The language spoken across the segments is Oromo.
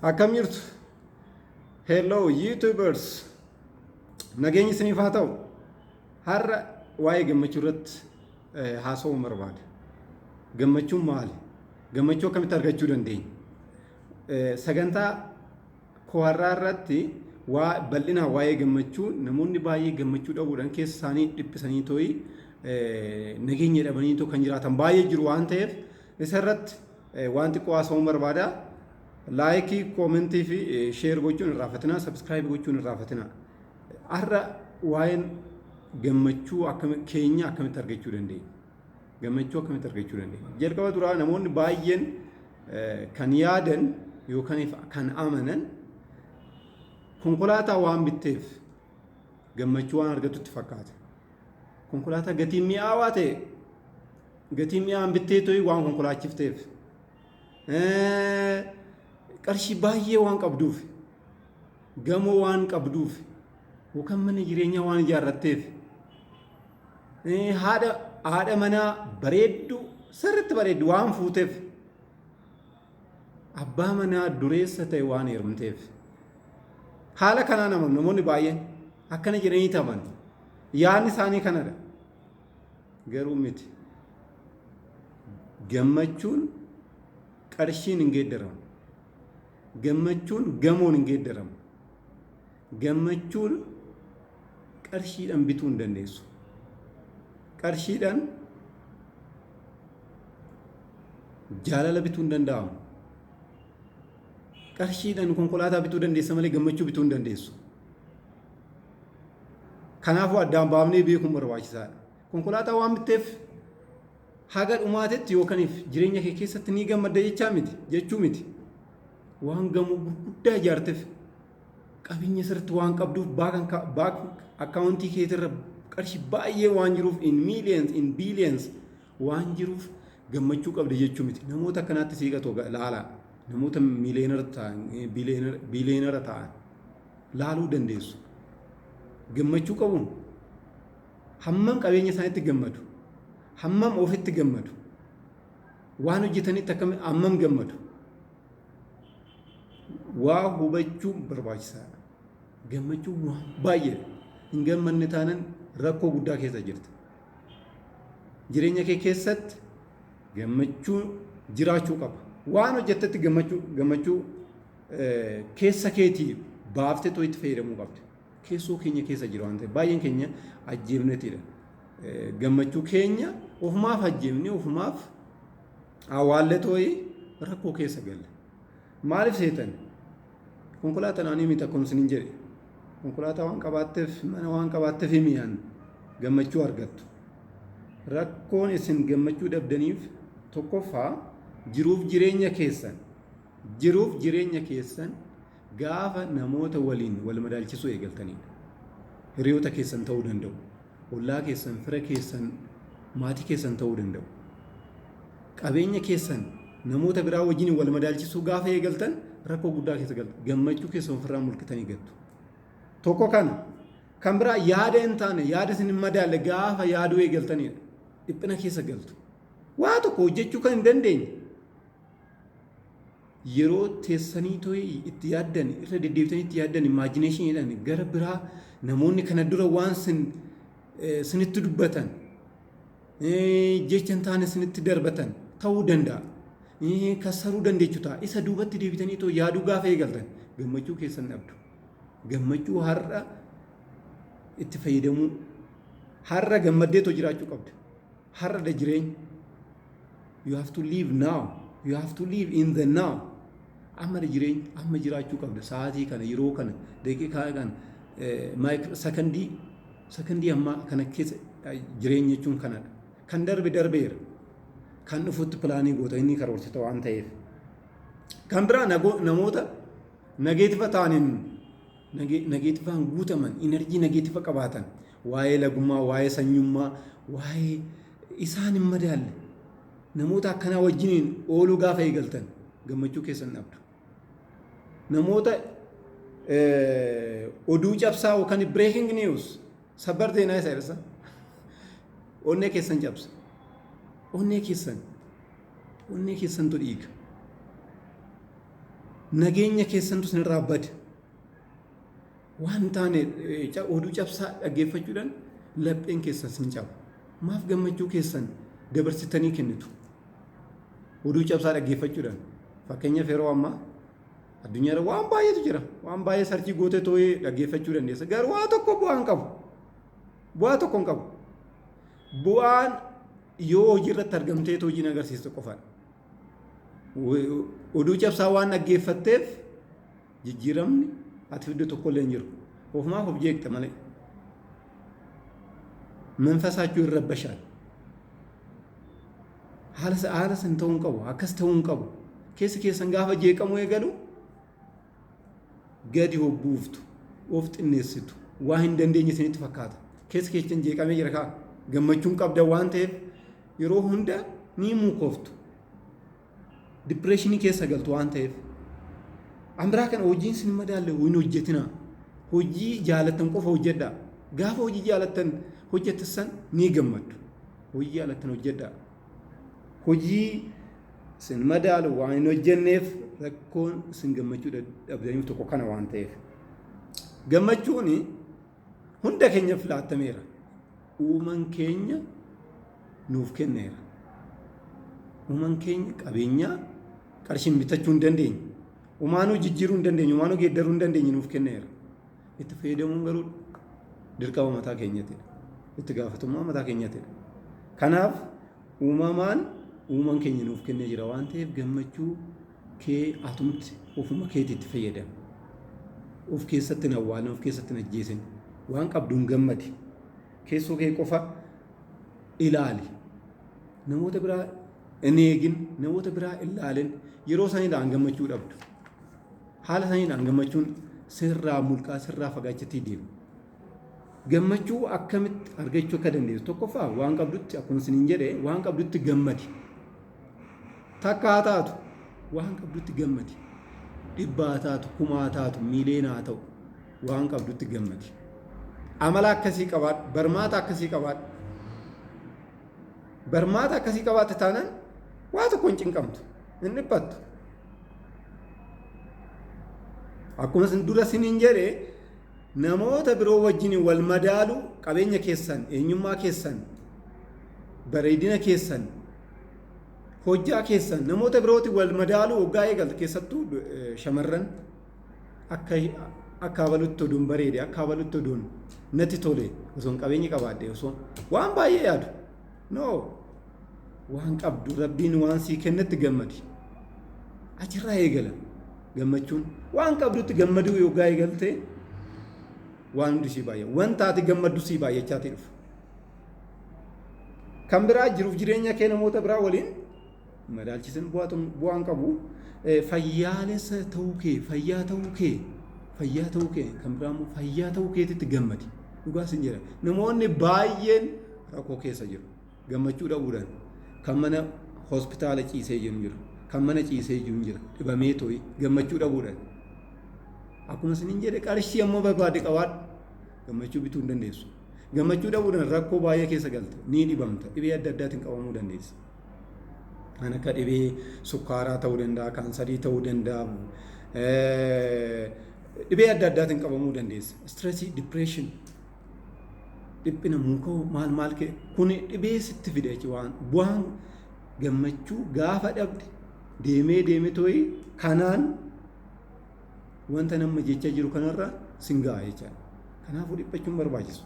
Akkam jirtu? Hello YouTubers. Nageenyi isiniif haa ta'u. Har'a waa'ee gammachuu irratti haasa'uu barbaada. Gammachuun maali? Gammachuu akkamitti argachuu dandeenya? Sagantaa koo har'aa irratti bal'inaan waa'ee gammachuu namoonni baay'ee gammachuu dhabuudhaan keessa isaanii dhiphisanii too'i nageenya dhabanii kan jiraatan baay'ee jiru waan ta'eef isarratti waan xiqqoo haasa'uu barbaada. Laayikii, koomentii fi sheer gochuun hin raafatinaa, sabskiraayib gochuun hin raafatinaa. Har'a waa'een gammachuu keenya akkamitti argachuu dandeenya? Gammachuu akkamitti argachuu dandeenya? Jalqaba duraa namoonni baay'een kan yaadan yookaan kan amanan konkolaataa waan bitteef gammachuu waan argatutti fakkaata. Konkolaataa gatii mi'aawaa ta'e gatii mi'aawaan bittee too'i waan konkolaachifteef. Qarshii baay'ee waan qabduuf, gamoo waan qabduuf, yookaan mana jireenyaa waan ijaarratteef, haadha manaa bareeddu sirriitti bareeddu waan fuuteef, abbaa manaa dureessa ta'e waan heerumteef. Haala kanaan namoonni baay'een akkana jedhanii taman yaadni isaanii kanadha. Garuu miti. Gammachuun qarshiin hin geeddaramu. Gammachuun gamoon hin geeddaramu. Gammachuun qarshiidhaan bituu hin dandeessu. Qarshiidhaan jaalala bituu hin danda'amu. Qarshiidhaan konkolaataa bituu dandeessa malee gammachuu bituu hin dandeessu. Kanaafuu addaan baafnee beekuun barbaachisaadha. Konkolaataa waan bitteef haga dhumaatetti yookaan jireenya kee keessatti ni gammadda jechuu miti. Waan gamoo gurguddaa ijaarteef qabeenya sirriitti waan qabduuf baak akkaawuntii keetirra qarshii baay'ee waan jiruuf in millions in billions waan jiruuf gammachuu qabda jechuu miti. Namoota akkanaatti siiqatu laalaa. Namoota biileenara ta'an laaluu dandeessu. Gammachuu qabuun hammam qabeenya isaaniitti gammadu, hammam ofitti gammadu, waan hojjetanitti hammam gammadu. Waa hubachuu barbaachisaadha. Gammachuun waan baay'ee hin gammanne taanan rakkoo guddaa keessa jirta. Jireenya kee keessatti gammachuu jiraachuu qaba. Waan hojjettetti gammachuu keessa keetii baaftee too itti fayyadamuu qabdi. Keessoo keenya keessa jira waan ta'eef baay'een keenya ajjeefnetidha. Gammachuu keenya ofumaaf ajjeefnee ofumaaf awwaallee too'i rakkoo keessa galla. Maaliif seetan? Konkolaataa naanii miti akkuma isiniin jedhe. Konkolaataa waan qabaatteef mana waan qabaatteef himiyaan gammachuu argattu. Rakkoon isin gammachuu dhabdaniif tokkoffaa jiruuf jireenya keessan gaafa namoota waliin wal madaalchisuu eegaltanidha. Hiriyoota keessan ta'uu danda'u. Ollaa keessan, fira keessan, maatii keessan ta'uu danda'u. Qabeenya keessan namoota biraa wajjin wal madaalchisuu gaafa eegaltan rakkoo guddaa keessa galtu. Gammachuu keessan ofirraa mulqitanii gattu. Tokko kana kan biraa yaada hin taane yaada isin hin madaalle gaafa yaaduu eegaltanidha. Dhiphina keessa galtu. Waa tokko hojjechuu kan hin dandeenye. Yeroo teessanii too'i itti yaaddan irra deddeebitanii itti yaaddan imaajineshiniidhaan gara biraa namoonni kana dura waan sinitti dubbatan jecha hin taane sinitti darbatan ta'uu danda'a. Kassaruu dandeechu ta'a. Isa duubatti deebitanii too yaaduu gaafa eegaltan gammachuu keessan dhabdu. Gammachuu har'a itti fayyadamuu har'a gammaddeetoo jiraachuu qabda. Har'a da jireenya. You have to live now. You have to live in the now. Amma da jireenya amma jiraachuu qabda. Sa'aatii kana yeroo kana daqiiqaa kana sakandii Sakandii ammaa kana keessa jireenya jechuun kanadha. Kan darbe darbeera. Kan dhufutti pilaanii goota inni karoorsita waan ta'eef. Kan biraa namoota nageetifa ta'aniin nageetifaan guutaman inerjii nageetifa qabaatan waa'ee lagummaa, waa'ee sanyummaa, waa'ee isaan hin madaalle namoota akkanaa wajjiniin ooluu gaafa eegaltan gammachuu keessan dhabdu. Namoota oduu cabsaa yookaan breaking news sabbar zeenaa isa irsa onnee keessan cabsa. Onnee keessantu dhiiga. Nageenya keessantu sinirraa bada. Waan taane oduu cabsaa dhaggeeffachuudhaan lapheen keessan sin caba. Maaf gammachuu keessan dabarsitanii kennitu? Oduu cabsaa dhaggeeffachuudhaan. Fakkeenyaaf yeroo ammaa addunyaarra waan baay'eetu jira. Waan baay'ee sarchii gootee too'ee dhaggeeffachuu dandeessa. Garuu waa tokko bu'aa hin qabu. Bu'aa tokko hin qabu. Bu'aan yoo hojii irratti argamtee hojiin agarsiistu qofaadha. Oduu cabsaa waan dhaggeeffatteef jijjiiramni ati fidde tokko illee hin jiru. Ofumaaf of jeeqxa malee. Manfasaachuu irrabbashaal. Haala san ta'uu hin qabu. Akkas ta'uu hin qabu. Keessi keessan gaafa jeeqamuu eegalu gadi hobbuuftu, of xinneessitu, waa hin dandeenye isinitti fakkaata. Keessi keessan jeeqamee jira kaa gammachuun qabda waan ta'eef yeroo hunda ni mukooftu. Dipireeshinii keessa galtu waan ta'eef. Ambiraa kana hojiin sin madaalle hin hojjetina. Hojii jaalattan qofa hojjedhaa. Gaafa hojii jaalattan hojjettan ni gammaddu. Hojii jaalattan hojjedhaa. Hojii sin madaalu waan hin hojjenneef rakkoon sin gammachuu dhabdaniif tokko kana waan ta'eef. Gammachuun hunda keenyaaf laattameera. Uumaan keenya nuuf kenneera. Uumaan keenya qabeenyaa qarshiin bitachuu hin dandeenye. Uumaanuu jijjiiruu hin dandeenye. Uumaanuu geeddaruu hin dandeenye nuuf kenneera. Itti fayyadamuun garuu dirqama mataa keenyatidha. Itti gaafatamummaa mataa keenyatidha. Kanaaf uumaan keenya nuuf kennee jira waan ta'eef gammachuu kee atumti ofuma keetiitti fayyadama. Of keessatti hin awwaalin, of keessatti hin ajjeesin. Waan qabduun gammadi. Keessoo kee qofa ilaali. Namoota biraa hin eegin, namoota biraa ilaalin yeroo saniidhaan gammachuu dhabdu. Haala saniidhaan gammachuun sirraa mulqaa sirraa fagaachatii deema. Gammachuu akkamitti argachuu akka dandeessu tokkoffaa waan qabdutti akkuma isiniin jedhee waan qabdutti gammadi. Takka haa taatu waan qabdutti gammadi. Dhibbaa haa taatu, kumaa haa taatu, miiliyoona haa ta'u waan qabdutti gammadi. Amala akkasii qabaadhu, barmaata akkasii qabaadhu. Barmaata akkasii qabaatte taanaan waa tokko hin cinqamtu, hin dhiphattu. Akkuma isin dura isiniin jedhee namoota biroo wajjin wal madaalu qabeenya keessan, eenyummaa keessan, bareedina keessan, hojjaa keessan namoota birooti wal madaalu waggaa eegaltu keessattuu shamarran akka habalutti oduun bareede, akka habalutti oduun natti tole osoo hin qabeenyi qabaadde osoo waan baay'ee yaadu. No, waan qabdu rabbiin waan sii kennetti gammadi. Achirraa eegala gammachuun. Waan qabdutti gammaduu yoggaa eegaltee waan hundi sii baay'ee. Wanta ati gammaddu sii baay'achaati dhufu. Kan biraa jiruuf jireenya kee namoota biraa waliin madaalchisan bu'aan qabu. Fayyaalessa ta'uu kee, fayyaa ta'uu kee, kan biraa immoo fayyaa ta'uu keetitti gammadi. Dhugaas hin jedha. Namoonni baay'een rakkoo keessa jiru. Gammachuu dhabuudhaan kan mana hospitaala ciisee jiru jira. Kan mana ciisee jiru jira. Dhibamee too'i gammachuu dhabuudhaan. Akkuma isiniin jedhe qarshii ammoo barbaade qabaadhu. Gammachuu bituu hin dandeessu. Gammachuu dhabuudhaan rakkoo baay'ee keessa galta. Ni dhibamta. Dhibee adda addaatiin qabamuu dandeessa. Kan akka dhibee sukkaaraa ta'uu danda'a, kaansarii ta'uu danda'a. Dhibee adda addaatiin qabamuu dandeessa. Stressii, dipireeshin, dhiphina muukoo maal kee kun dhibee sitti fida jechuudha. Bu'aan gammachuu gaafa dhabde deemee too'i kanaan wanta nama jechaa jiru kanarra sin ga'a jechuudha. Kanaafuu dhiphachuun barbaachisu.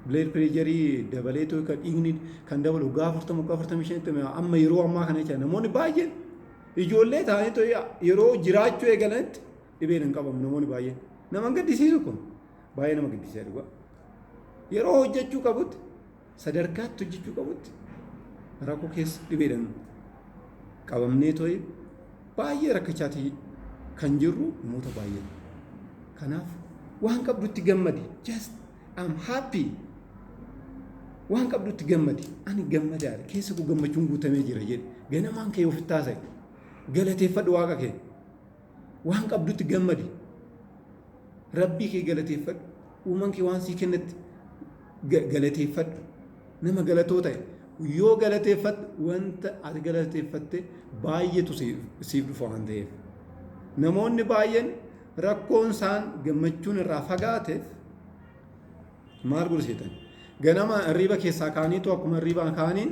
Blood pressure dabalee too'i kan dhiigni kan dabalu waggaa 40-45 amma yeroo ammaa kana jechuudha. Namoonni baay'een ijoollee ta'anii yeroo jiraachuu eegalanitti dhibeen hin qabamu namoonni baay'een. Nama gaddisiisu kun baay'ee nama gaddisiisa dhugaa. Yeroo hojjechuu qabutti sadarkaatti hojjechuu qabutti rakkoo keessa dhibeedhaan qabamnee too'ee baay'ee rakkachaatii kan jirru namoota baay'ee. Kanaaf waan qabdutti gammadi. Just I'm happy. Waan qabdutti gammadi. Ani gammadaadha. Keessa koo gammachuun guutamee jira jedhe. Ganamaan kee ofitti taasise. Galateeffadhu waaqa kee. Waan qabdutti gammadi. Rabbii kee galateeffadhu. Uumaan kee waan sii kennetti galateeffadhu. Nama galatoo ta'e yoo galateeffadhu wanta ati galateeffatte baay'eetu siif dhufa waan ta'eef. Namoonni baay'een rakkoon isaan gammachuun irraa fagaateef maal gursiitan? Ganama hirriba keessaa kaaniitu akkuma hirribaa kaaniin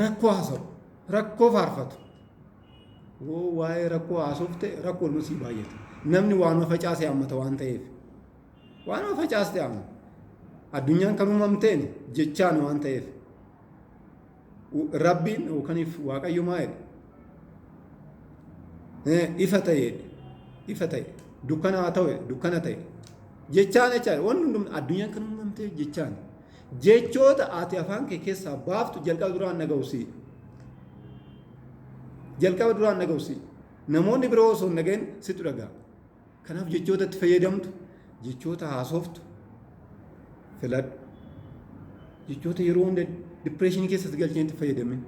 rakkoo haasa'u, rakkoo faarfatu. Waa'ee rakkoo haasofte rakkoo ilmasii baay'ate. Namni waanuma facaase hammata waan ta'eef. Waanuma facaaste hammata. Addunyaan kan uumamteen jechaan waan ta'eef. Rabbiin yookaaniif Waaqayyo maa jedhe? Ifa ta'e, ifa ta'e. Dukkana haa ta'u, dukkana ta'e. Jechaan jechaan wanti hundumti addunyaan kan uumamteef jechaan. Jechoota ati afaan kee keessaa baaftu jalqaba duraan nagahusii. Jalqaba duraan nagahusii. Namoonni biroo osoo hin dhagahin situ dhaga'a. Kanaaf jechoota itti fayyadamtu, jechoota haasoftu filadhu. Jechoota yeroo hunda dipireeshinii keessatti galchee itti fayyadamin.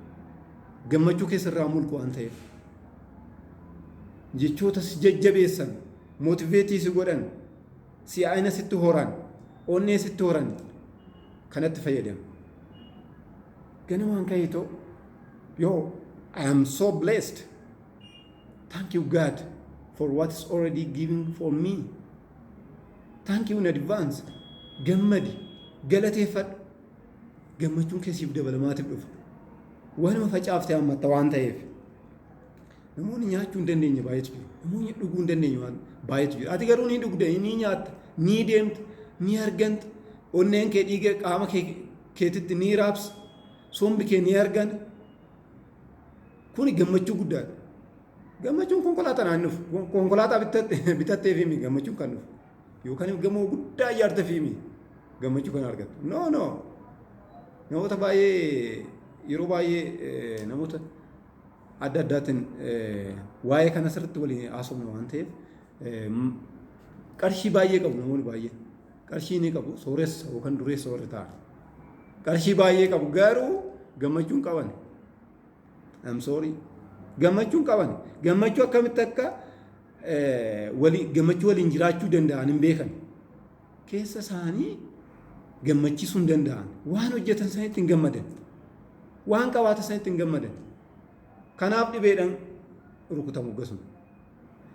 Gammachuu keessarraa mulqu waan ta'eef. Jechoota si jajjabeessan, mootiveetii si godhan, si'aayina sitti horan, onnee sitti horan kanatti fayyadamu. Ganamaan ka'ee ta'u yoo I am so blessed. Thank you God for what is already giving for me. Thank you in advance. Gammadi, galateeffadhu. Gammachuun keessiif dabalamaatiif dhufa. Waanuma facaaftee hammatta waan ta'eef. Namoonni nyaachuu hin dandeenye baay'eetu jiru. Namoonni dhuguu hin dandeenye waan baay'eetu jiru. Ati garuu ni dhugda, ni nyaatta, ni deemta, ni arganta. Onneen kee dhiiga qaama keetitti ni raabsa. Sombi kee ni argana. Kuni gammachuu guddaadha. Gammachuun konkolaataa naan dhufu. Konkolaataa bitattee fi gammachuun kan dhufu. Yookaan gamoo guddaa ijaartee fi gammachuu kan argattu. No. Namoota baay'ee yeroo baay'ee namoota adda addaatiin waa'ee kana sirriitti waliin haasofna waan ta'eef qarshii baay'ee qabu namoonni baay'een. Qarshii ni qabu sooressa yookaan dureessa warri ta'an. Qarshii baay'ee qabu garuu gammachuun qaban. I'm sorry. Gammachuun qaban. Gammachuu akkamitti akka gammachuu waliin jiraachuu danda'an hin beekan. Keessa isaanii gammachiisuu hin danda'an. Waan hojjetan sanitti hin gammadan. Waan qabaatan sanitti hin gammadan. Kanaaf dhibeedhaan rukutamu gasuma.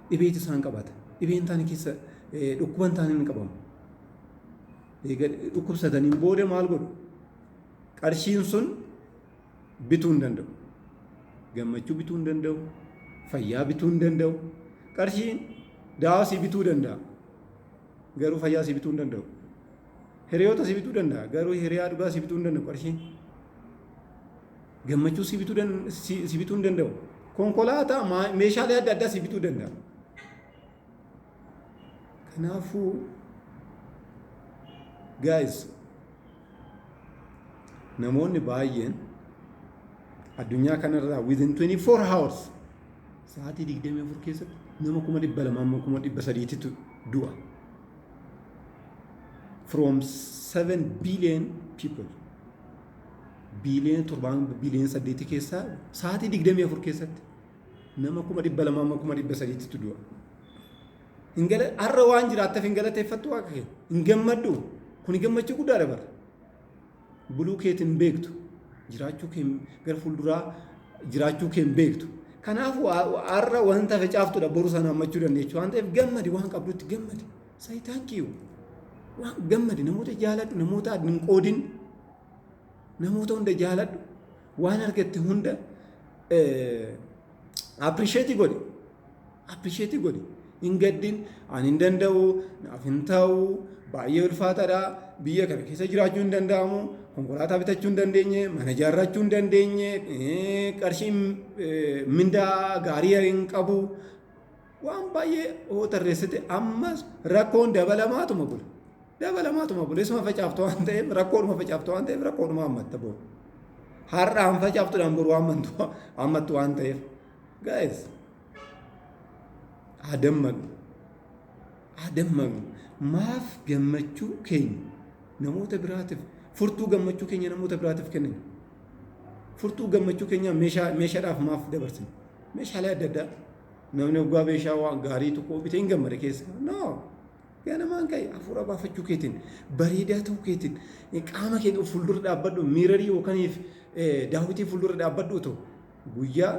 Dhibeeti isaan qabata. Dhibeen taane keessa dhukkuban taane hin qabamu. Dhukkubsataniin booda maal godhu? Qarshiin sun bituu hin danda'u. Gammachuu bituu hin danda'u. Fayyaa bituu hin danda'u. Qarshiin daawaa si bituu danda'a. Garuu fayyaa si bituu hin danda'u. Hiriyoota si bituu danda'a. Garuu hiriyaa dhugaa si bituu hin danda'u qarshiin. Gammachuu si bituu hin danda'u. Konkolaataa meeshaalee adda addaa si bituu danda'a. Kanaafuu guys namoonni baay'een addunyaa kanarraa within 24 hours sa'aatii 24 keessatti nama 200,000 du'a. From 7 billion people. Billion 8 keessaa sa'aatii 24 keessatti nama 200,000 du'a. Har'a waan jiraatteef hin galateeffattu waaqa kee. Hin gammaddu. Kuni gammachuu guddaadha bara. Buluu keetiin beektu. Jiraachuu kee gara fuulduraa jiraachuu kee beektu. Kanaafuu har'a wanta facaaftudha boru sana hammachuu dandeechu waan ta'eef gammadi waan qabdutti gammadi. Say thank you. Waan gammadi namoota jaaladhu namoota hin qoodin namoota hunda jaaladhu waan argatte hunda appreciate godhi. Hin gaddin ani hin danda'u naaf hin ta'u baay'ee ulfaataadha biyya kana keessa jiraachuu hin danda'amu konkolaataa bitachuu hin dandeenye mana ijaarrachuu hin dandeenye qarshii mindaa gaarii hin qabu waan baay'ee oo tarreessite ammas rakkoon dabalamaatuma bula dabalamaatuma buleessuma facaaftu waan ta'eef rakkoodhuma facaaftu waan ta'eef rakkoodhuma hammatta booda. Har'aan facaaftuudhaan boru hammattu waan ta'eef guys adammaqnu maaf gammachuu keenya namoota biraatiif furtuu gammachuu keenya namoota biraatiif kennina. Furtuu gammachuu keenya meeshaadhaaf maaf dabarsina. Meeshaalee adda addaa namni waggaa meeshaa waan gaarii tokko bitee hin gammade keessa. No. Ganamaan ka'e hafuura baafachuu keetiin bareedaa ta'uu keetiin qaama keenya fuuldura dhaabbadhu miirarii yookaaniif daawwitii fuuldura dhaabbadhu ta'u guyyaa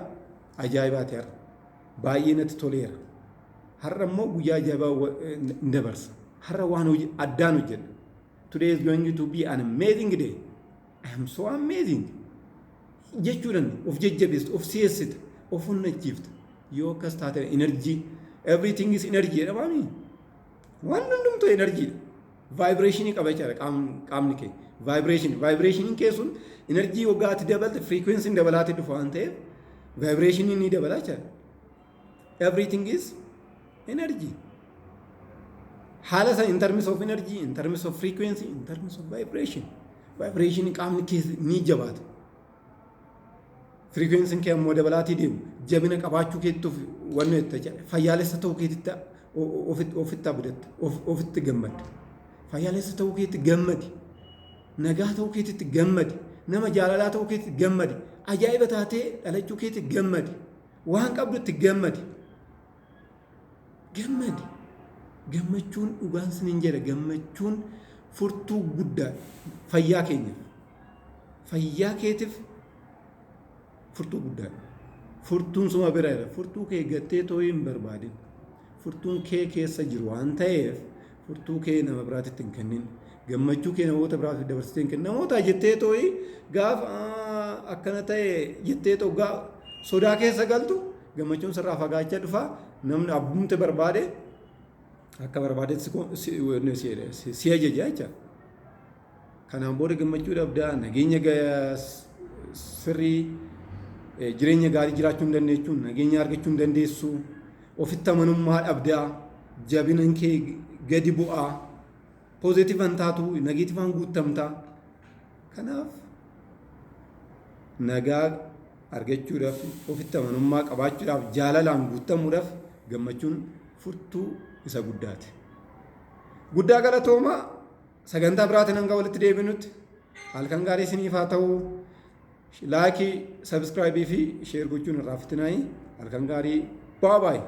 ajaa'ibaati har'a. Baay'ee natti toleera. Har'a immoo guyyaa ajaa'ibaa hin dabarsa. Har'a waan addaan hojjedha. Today is going to be an amazing day. I am so amazing. Jechuudhaan of jajjabeessitu, of si'eessitu, of onnachiiftu. Yoo akkas taate energy, everything is energy jedhamaami. Waan hundumtuu energy. Vibration qaba jechaadha qaamni kee. Vibration keessuun energy waggaatti dabalte frequency dabalaatti dhufa waan ta'eef vibration ni dabala jechaadha. Everything is energy. Haala isa in terms of energy, in terms of frequency, in terms of vibration. Vibration qaamni kee ni jabaata. Frequency kee ammoo dabalaatii deemu jabina qabaachuu keetti wanni itti fayyaalessa ta'uu keetti ofitti abdatta ofitti gammadda. Fayyaalessa ta'uu keetti gammadi. Nagaa ta'uu keetti gammadi. Nama jaalalaa ta'uu keetti gammadi. Ajaa'iba taatee dhalachuu keetti gammadi. Waan qabdutti gammadi. Gammadi. Gammachuun dhugaan siniin jedha. Gammachuun furtuu guddaa fayyaa keenyaaf. Fayyaa keetiif furtuu guddaa. Furtuun suma bira jira. Furtuu kee gattee too'ii hin barbaadin. Furtuun kee keessa jiru waan ta'eef furtuu kee nama biraatitti hin kennin. Gammachuu kee namoota biraatiif dabarsitee hin kennin. Namoota jettee too'ii gaafa akkana ta'e jettee too sodaa keessa galtu gammachuun sirraa fagaachaa dhufa. Namni abbumte barbaade akka barbaadetti si ajaja jecha. Kanaan booda gammachuu dhabdaa nageenya sirrii jireenya gaarii jiraachuu hin dandeessuun nageenya argachuu hin dandeessu. Ofitti amanummaa dhabdaa jabinan kee gadi bu'aa poozitiivaan taatu negatiivaan guutamtaa. Kanaaf nagaa argachuudhaaf ofitti amanummaa qabaachuudhaaf jaalalaan guutamuudhaaf gammachuun furtuu isa guddaati. Guddaa galatooma sagantaa biraatiin hanga walitti deebinutti halkan gaarii isiniif haa ta'u. Laakii, sabskraayibii fi sheer gochuun irraa fitinaayi halkan gaarii. Bye bye.